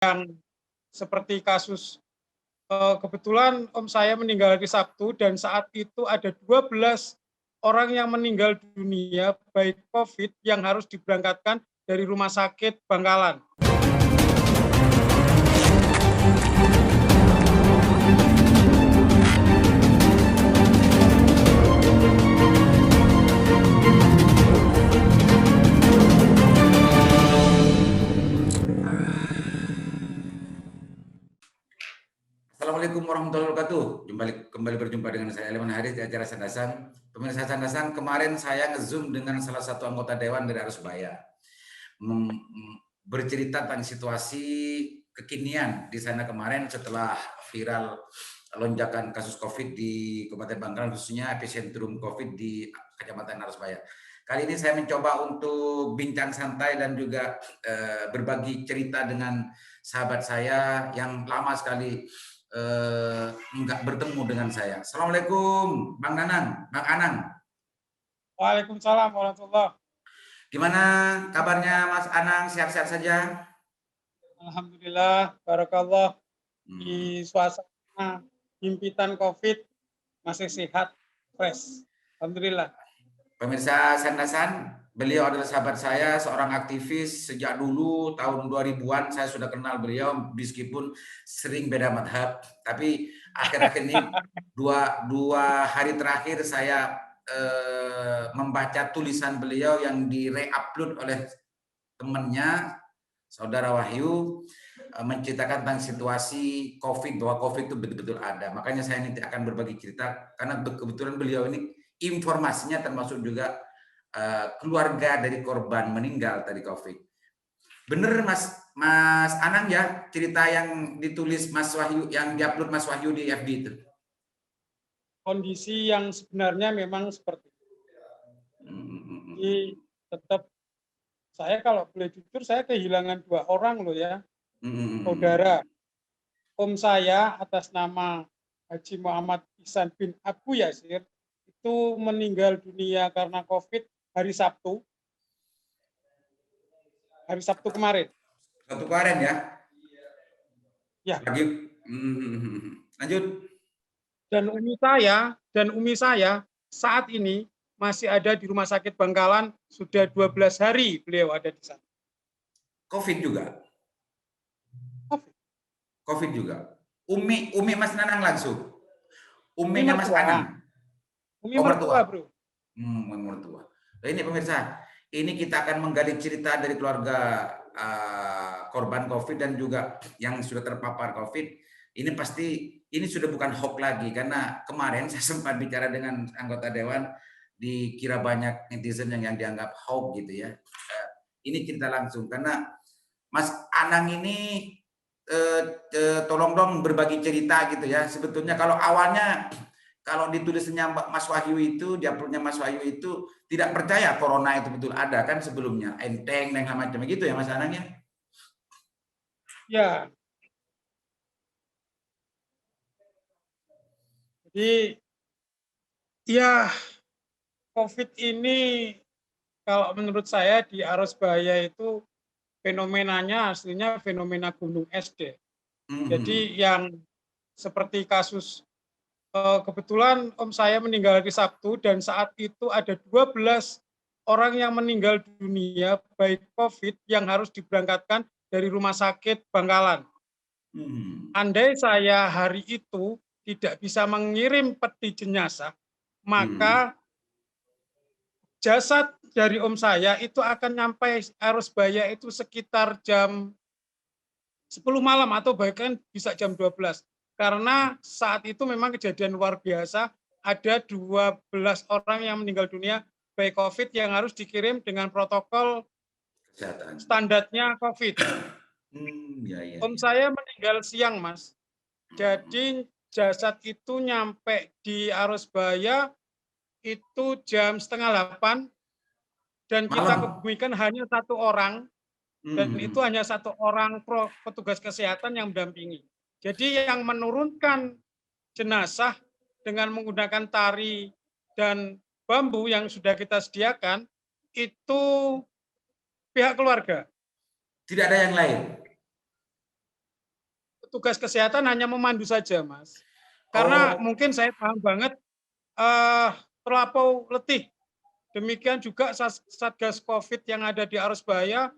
yang seperti kasus kebetulan om saya meninggal hari Sabtu dan saat itu ada 12 orang yang meninggal dunia baik COVID yang harus diberangkatkan dari rumah sakit Bangkalan. Assalamualaikum warahmatullahi wabarakatuh. Kembali berjumpa dengan saya Aliman Haris di acara Sandasan. Pemirsa Sandasan, kemarin saya nge-zoom dengan salah satu anggota dewan dari Arusbaya, bercerita tentang situasi kekinian di sana kemarin setelah viral lonjakan kasus COVID di Kabupaten Bangkalan, khususnya epicentrum COVID di Kecamatan Arusbaya. Kali ini saya mencoba untuk bincang santai dan juga berbagi cerita dengan sahabat saya yang lama sekali nggak bertemu dengan saya. Assalamualaikum, Bang Nanang, Bang Anang. Waalaikumsalam warahmatullahi. Gimana kabarnya Mas Anang? Sehat-sehat saja? Alhamdulillah, barakallah. Di suasana himpitan COVID masih sehat, fresh. Alhamdulillah. Pemirsa Sandasan, beliau adalah sahabat saya, seorang aktivis sejak dulu tahun 2000-an. Saya sudah kenal beliau meskipun sering beda madhab. Tapi akhir-akhir ini dua hari terakhir saya membaca tulisan beliau yang di-re-upload oleh temannya, Saudara Wahyu, menceritakan tentang situasi COVID, bahwa COVID itu betul-betul ada. Makanya saya nanti akan berbagi cerita, karena kebetulan beliau ini informasinya termasuk juga keluarga dari korban meninggal tadi COVID. Bener Mas Anang ya, cerita yang ditulis Mas Wahyu, yang diupload Mas Wahyu di FB itu? Kondisi yang sebenarnya memang seperti itu. Jadi tetap saya kalau boleh jujur, saya kehilangan 2 orang loh ya, saudara. Om saya atas nama Haji Muhammad Ihsan bin Abu Yasir itu meninggal dunia karena COVID hari Sabtu kemarin. Sabtu kemarin ya? Ya. Lagi, lanjut. Dan umi saya saat ini masih ada di Rumah Sakit Bangkalan, sudah 12 hari beliau ada di sana. COVID juga? COVID juga. Umi Mas Nanang langsung. Uminya Mas Anang. Umi mertua, bro. Mertua. Nah, ini pemirsa, ini kita akan menggali cerita dari keluarga korban COVID dan juga yang sudah terpapar COVID. Ini pasti, ini sudah bukan hoax lagi, karena kemarin saya sempat bicara dengan anggota dewan, dikira banyak netizen yang dianggap hoax gitu ya. Ini cerita langsung, karena Mas Anang ini tolong dong berbagi cerita gitu ya. Sebetulnya kalau awalnya, kalau ditulisnya Mas Wahyu itu, diuploadnya Mas Wahyu itu, tidak percaya corona itu betul ada kan sebelumnya, enteng dan macam gitu ya Mas Anang ya? Ya. Jadi ya COVID ini kalau menurut saya di Arusbaya itu fenomenanya aslinya fenomena gunung es deh. Jadi yang seperti kasus kebetulan om saya meninggal hari Sabtu dan saat itu ada 12 orang yang meninggal dunia baik COVID yang harus diberangkatkan dari rumah sakit Bangkalan. Andai saya hari itu tidak bisa mengirim peti jenazah, maka jasad dari om saya itu akan nyampe Arusbaya itu sekitar jam 10 malam atau bahkan bisa jam 12. Karena saat itu memang kejadian luar biasa, ada 12 orang yang meninggal dunia baik COVID yang harus dikirim dengan protokol Kesehatan. Standarnya COVID. Om saya meninggal siang, Mas. Jadi jasad itu nyampe di Arusbaya itu jam 7:30 dan kita kebumikan hanya 1 orang dan itu hanya 1 orang petugas kesehatan yang mendampingi. Jadi yang menurunkan jenazah dengan menggunakan tari dan bambu yang sudah kita sediakan itu pihak keluarga. Tidak ada yang lain? petugas kesehatan hanya memandu saja, Mas. Karena Oh, mungkin saya paham banget terlampau letih. Demikian juga Satgas Covid yang ada di Arusbaya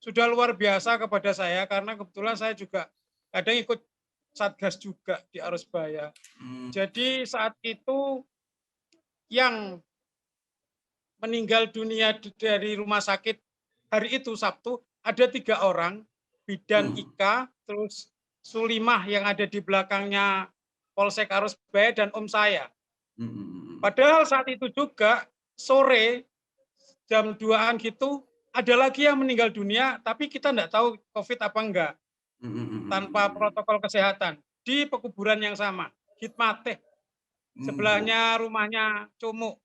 sudah luar biasa kepada saya karena kebetulan saya juga kadang ikut Satgas juga di Arusbaya. hmm, Jadi saat itu yang meninggal dunia dari rumah sakit hari itu Sabtu ada 3 orang, Bidan hmm, Ika, terus Sulimah yang ada di belakangnya Polsek Arusbaya dan om saya. hmm, hmm, hmm, Padahal saat itu juga sore jam 2-an gitu ada lagi yang meninggal dunia tapi kita enggak tahu Covid apa enggak, hmm, hmm, hmm, hmm, tanpa hmm. protokol kesehatan di pekuburan yang sama, Hitmateh, Oh, sebelahnya rumahnya Cumuk,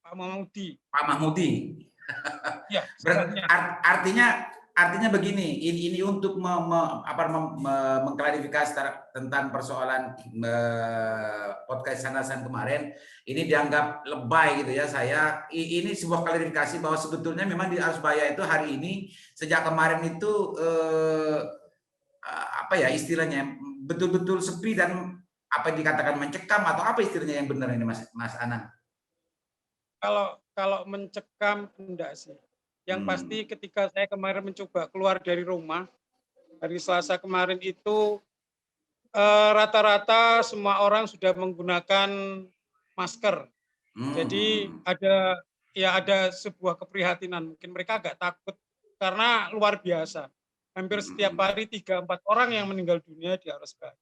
Pak Mahmudi. Pak Mahmudi. Ya, sebelahnya. Artinya begini, ini untuk mengklarifikasi tentang persoalan podcast Sanasan kemarin, ini dianggap lebay gitu ya. Ini sebuah klarifikasi bahwa sebetulnya memang di Arusbaya itu hari ini sejak kemarin itu apa ya istilahnya betul-betul sepi dan apa dikatakan mencekam atau apa istilahnya yang benar ini Mas Anang? Kalau mencekam enggak sih. Yang pasti Hmm. ketika saya kemarin mencoba keluar dari rumah, hari Selasa kemarin itu rata-rata semua orang sudah menggunakan masker. Hmm, hmm, Jadi hmm. ada sebuah keprihatinan, mungkin mereka agak takut karena luar biasa. Hampir Hmm, hmm, setiap hmm. hari 3-4 orang yang meninggal dunia di Arusbaya.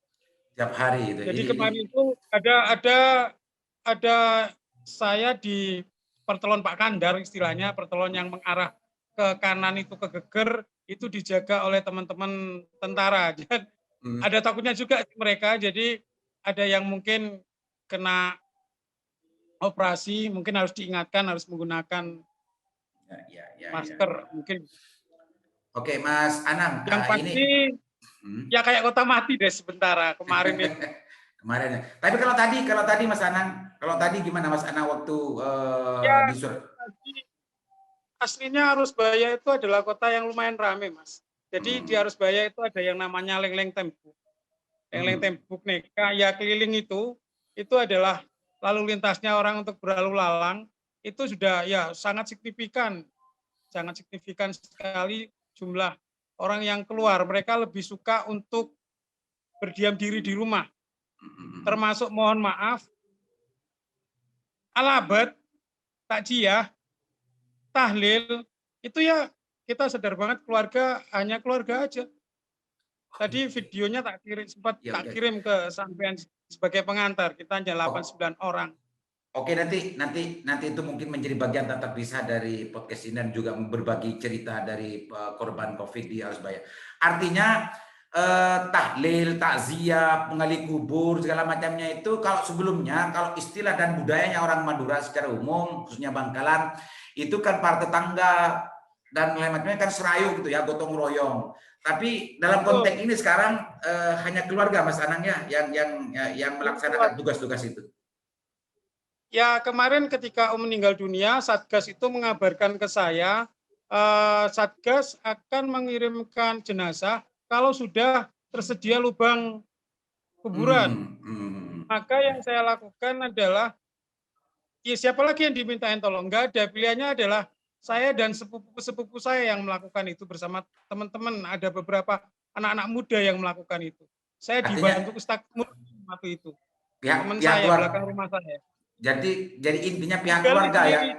Tiap hari itu. Jadi Ini kemarin itu ada saya di pertelon Pak Kandar istilahnya, pertelon yang mengarah ke kanan itu ke Geger, itu dijaga oleh teman-teman tentara. Dan hmm, ada takutnya juga mereka, jadi ada yang mungkin kena operasi, mungkin harus diingatkan harus menggunakan ya. masker mungkin. Oke, Mas Anam, Yang ini pasti hmm, ya kayak kota mati deh sementara kemarin itu. kemarin ya. Tapi kalau tadi Mas Anang, kalau tadi gimana Mas Anang waktu Ya di Sur? tadi aslinya Arusbaya itu adalah kota yang lumayan ramai, Mas. Jadi di Hmm, Arusbaya itu ada yang namanya Leng-Leng Tembuk. Leng-Leng hmm, Tembuk Neka, ya keliling itu adalah lalu lintasnya orang untuk berlalu lalang, itu sudah ya sangat signifikan sekali jumlah orang yang keluar. Mereka lebih suka untuk berdiam diri di rumah, hmm. termasuk mohon maaf, alabat, takjiah, tahlil, itu ya kita sadar banget keluarga hanya keluarga aja. Tadi Oke, videonya sempat ya, tak ya. kirim ke sampean sebagai pengantar, kita hanya 8, Oh, 9 orang. oke, nanti itu mungkin menjadi bagian tak terpisah dari podcast ini dan juga berbagi cerita dari korban COVID di Arusbaya. Artinya tahlil, takziah, menggali kubur segala macamnya itu kalau sebelumnya kalau istilah dan budayanya orang Madura secara umum khususnya Bangkalan itu kan para tetangga dan lain macamnya kan serayu gitu ya, gotong royong. Tapi dalam konteks Betul, ini sekarang hanya keluarga Mas Anang ya yang melaksanakan tugas-tugas itu. ya kemarin ketika Om meninggal dunia, Satgas itu mengabarkan ke saya, Satgas akan mengirimkan jenazah kalau sudah tersedia lubang kuburan. Hmm, hmm. Maka yang saya lakukan adalah, ya siapa lagi yang dimintain tolong? Enggak ada, pilihannya adalah saya dan sepupu-sepupu saya yang melakukan itu bersama teman-teman. Ada beberapa anak-anak muda yang melakukan itu. Saya Artinya dibantu Ustaz waktu itu, pihak teman pihak saya, keluar belakang rumah saya. jadi intinya pihak Digali keluarga ya, sendiri.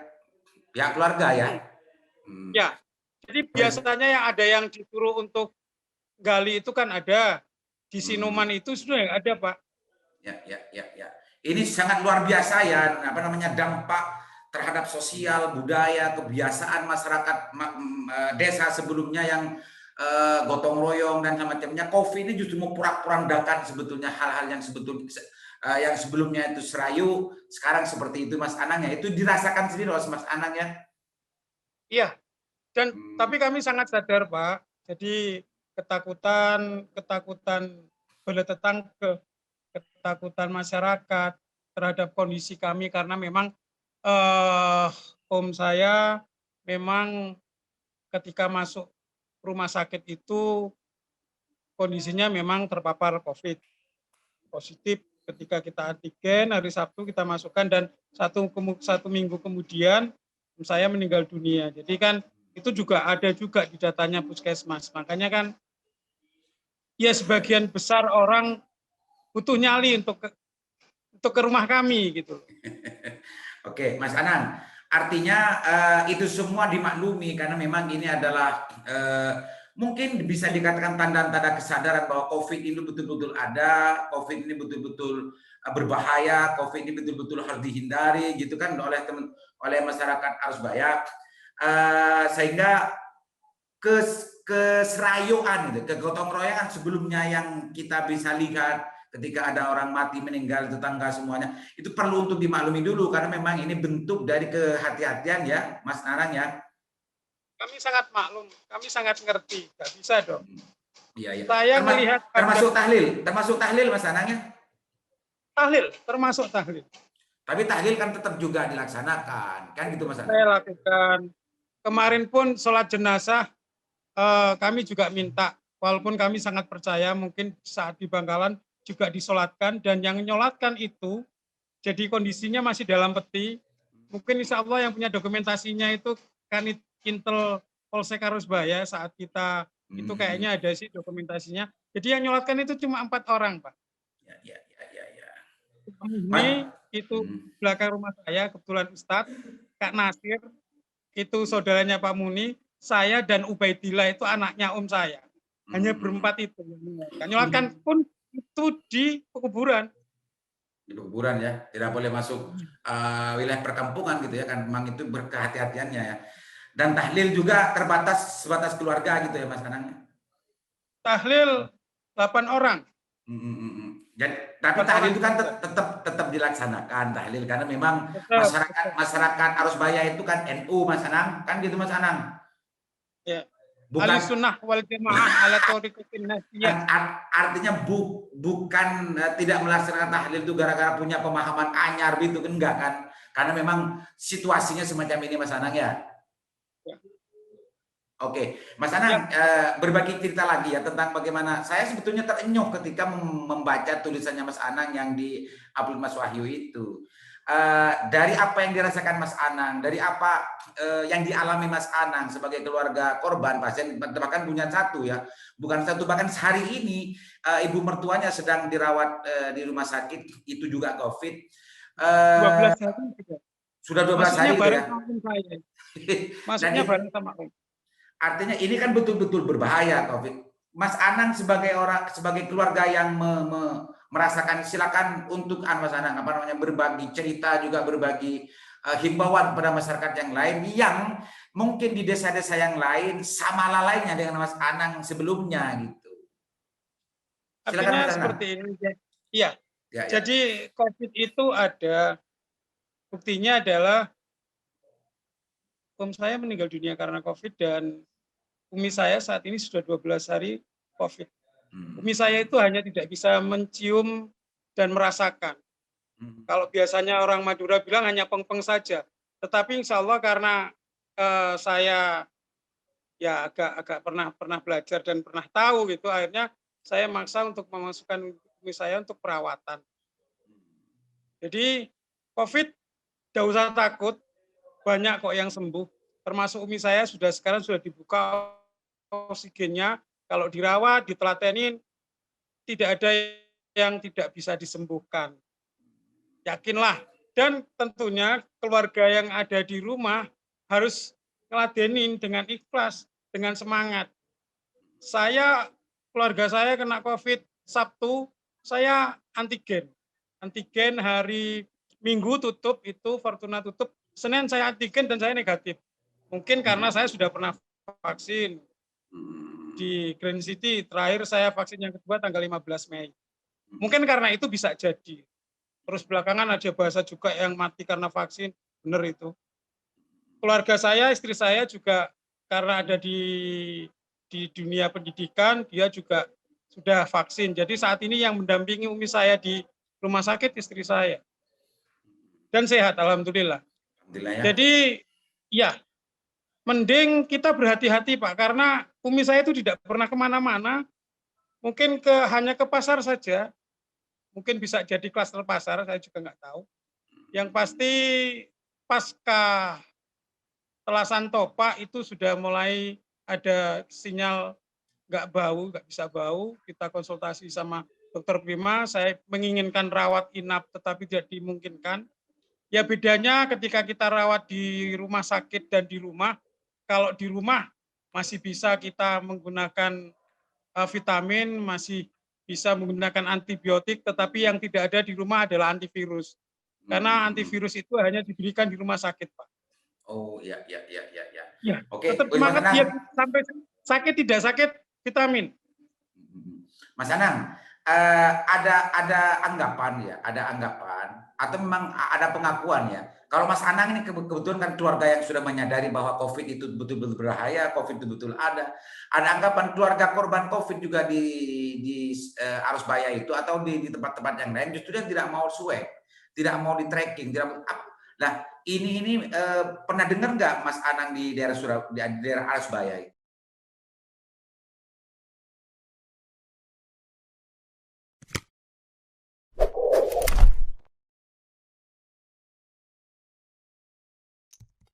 pihak keluarga ya. Hmm. Hmm. Ya, jadi Baik. biasanya yang ada yang disuruh untuk gali itu kan ada. Di Hmm. Sinuman itu sudah ada, Pak. Ya. Ini sangat luar biasa ya, apa namanya dampak terhadap sosial, budaya, kebiasaan masyarakat desa sebelumnya yang gotong royong dan semacamnya. COVID ini justru memporak-porandakan sebetulnya hal-hal yang yang sebelumnya itu serayu, sekarang seperti itu Mas Anang ya. Itu dirasakan sendiri loh Mas Anang ya. Iya, dan Hmm. tapi kami sangat sadar, Pak. Jadi ketakutan ketakutan beletetang ketakutan masyarakat terhadap kondisi kami karena memang om saya memang ketika masuk rumah sakit itu kondisinya memang terpapar COVID positif. Ketika kita antigen hari Sabtu kita masukkan dan satu minggu kemudian saya meninggal dunia. Jadi kan itu juga ada juga di datanya Puskesmas. Makanya kan ya sebagian besar orang butuh nyali untuk ke rumah kami gitu. Oke, Mas Anang, artinya itu semua dimaklumi karena memang ini adalah mungkin bisa dikatakan tanda-tanda kesadaran bahwa COVID ini betul-betul ada, COVID ini betul-betul berbahaya, COVID ini betul-betul harus dihindari, gitu kan oleh masyarakat Arusbaya, sehingga keserayaan, kegotong royongan sebelumnya yang kita bisa lihat ketika ada orang mati meninggal tetangga semuanya itu perlu untuk dimaklumi dulu karena memang ini bentuk dari kehati-hatian ya, Mas Anang ya. Kami sangat maklum, kami sangat ngerti, nggak bisa dong. Iya, iya. Saya melihat termasuk tahlil Mas Anang ya? Tahlil, termasuk tahlil. Tapi tahlil kan tetap juga dilaksanakan, kan gitu Mas Anang? Saya lakukan. Kemarin pun sholat jenazah kami juga minta, walaupun kami sangat percaya mungkin saat di Bangkalan juga disolatkan dan yang nyolatkan itu jadi kondisinya masih dalam peti. Mungkin insya Allah yang punya dokumentasinya itu Kanit Intel Polsek Arusbaya saat kita itu kayaknya ada sih dokumentasinya. Jadi yang nyolatkan itu cuma 4 orang, Pak. Ya. Ini itu belakang rumah saya, kebetulan Ustadz, Kak Nasir, itu saudaranya Pak Muni, saya dan Ubaidillah itu anaknya om saya. Hanya berempat itu. Nyolatkan pun itu di pekuburan. Di pekuburan ya, tidak boleh masuk wilayah perkampungan gitu ya, kan memang itu berkehati-hatiannya ya. Dan tahlil juga terbatas sebatas keluarga gitu ya Mas Anang? Tahlil 8 orang. Jadi, tapi tahlil itu kan tetap dilaksanakan tahlil karena memang masyarakat Arusbaya itu kan NU Mas Anang, kan gitu Mas Anang? Ya. Bukan sunnah wal jamaah ala thoriqatin nasiyah. Artinya bukan tidak melaksanakan tahlil itu gara-gara punya pemahaman anyar gitu kan, enggak kan? Karena memang situasinya semacam ini Mas Anang ya. Oke, Mas Anang, berbagi cerita lagi ya tentang bagaimana saya sebetulnya terenyuh ketika membaca tulisannya Mas Anang yang di-upload Mas Wahyu itu. Dari apa yang dirasakan Mas Anang, dari apa yang dialami Mas Anang sebagai keluarga korban pasien, bahkan punya satu ya, bukan satu, bahkan sehari ini ibu mertuanya sedang dirawat di rumah sakit, itu juga COVID. 12 hari juga. Sudah 12 hari bareng ya. sama saya. Maksudnya bareng sama om. Artinya ini kan betul-betul berbahaya COVID. Mas Anang sebagai keluarga yang merasakan, silakan untuk Mas Anang berbagi cerita, juga berbagi himbauan pada masyarakat yang lain yang mungkin di desa-desa yang lain sama lalainya dengan Mas Anang sebelumnya gitu. Silakan Mas Anang. Seperti ini. Iya. Ya. Jadi COVID itu ada, buktinya adalah om saya meninggal dunia karena COVID dan umi saya saat ini sudah 12 hari COVID. Umi saya itu hanya tidak bisa mencium dan merasakan. Kalau biasanya orang Madura bilang hanya peng-peng saja. Tetapi insya Allah karena saya ya agak pernah belajar dan pernah tahu gitu, akhirnya saya maksa untuk memasukkan umi saya untuk perawatan. Jadi COVID tidak usah takut, banyak kok yang sembuh. Termasuk umi saya sekarang sudah dibuka oksigennya, kalau dirawat, ditelatenin, tidak ada yang tidak bisa disembuhkan. Yakinlah. Dan tentunya keluarga yang ada di rumah harus ngeladenin dengan ikhlas, dengan semangat. Keluarga saya kena COVID Sabtu, saya antigen. Antigen hari Minggu tutup, itu Fortuna tutup. Senin saya antigen dan saya negatif. Mungkin karena saya sudah pernah vaksin di Grand City, terakhir saya vaksin yang kedua tanggal 15 Mei. Mungkin karena itu bisa jadi. Terus belakangan ada bahasa juga yang mati karena vaksin, benar itu. Keluarga saya, istri saya juga karena ada di dunia pendidikan, dia juga sudah vaksin. Jadi saat ini yang mendampingi umi saya di rumah sakit istri saya. Dan sehat, alhamdulillah. Jadi ya, mending kita berhati-hati Pak, karena umi saya itu tidak pernah kemana-mana, mungkin hanya ke pasar saja, mungkin bisa jadi klaster pasar, saya juga nggak tahu. Yang pasti pasca Telasan Topa itu sudah mulai ada sinyal nggak bau, nggak bisa bau. Kita konsultasi sama dokter Bima, saya menginginkan rawat inap tetapi tidak dimungkinkan. Ya bedanya ketika kita rawat di rumah sakit dan di rumah, kalau di rumah masih bisa kita menggunakan vitamin, masih bisa menggunakan antibiotik, tetapi yang tidak ada di rumah adalah antivirus. Karena antivirus itu hanya diberikan di rumah sakit, Pak. Oh, ya, ya, ya, ya, ya. Ya, Oke, tetap Mas semangat Anang. dia sampai sakit tidak sakit vitamin. Mas Anang, ada anggapan ya, ada anggapan atau memang ada pengakuan ya. Kalau Mas Anang ini kebetulan kan keluarga yang sudah menyadari bahwa COVID itu betul-betul berbahaya, COVID itu betul ada. Ada anggapan keluarga korban COVID juga di Arusbaya itu atau di tempat-tempat yang lain justru dia tidak mau swab, tidak mau di tracking, tidak mau. Nah, ini pernah dengar nggak Mas Anang di daerah Arusbaya itu?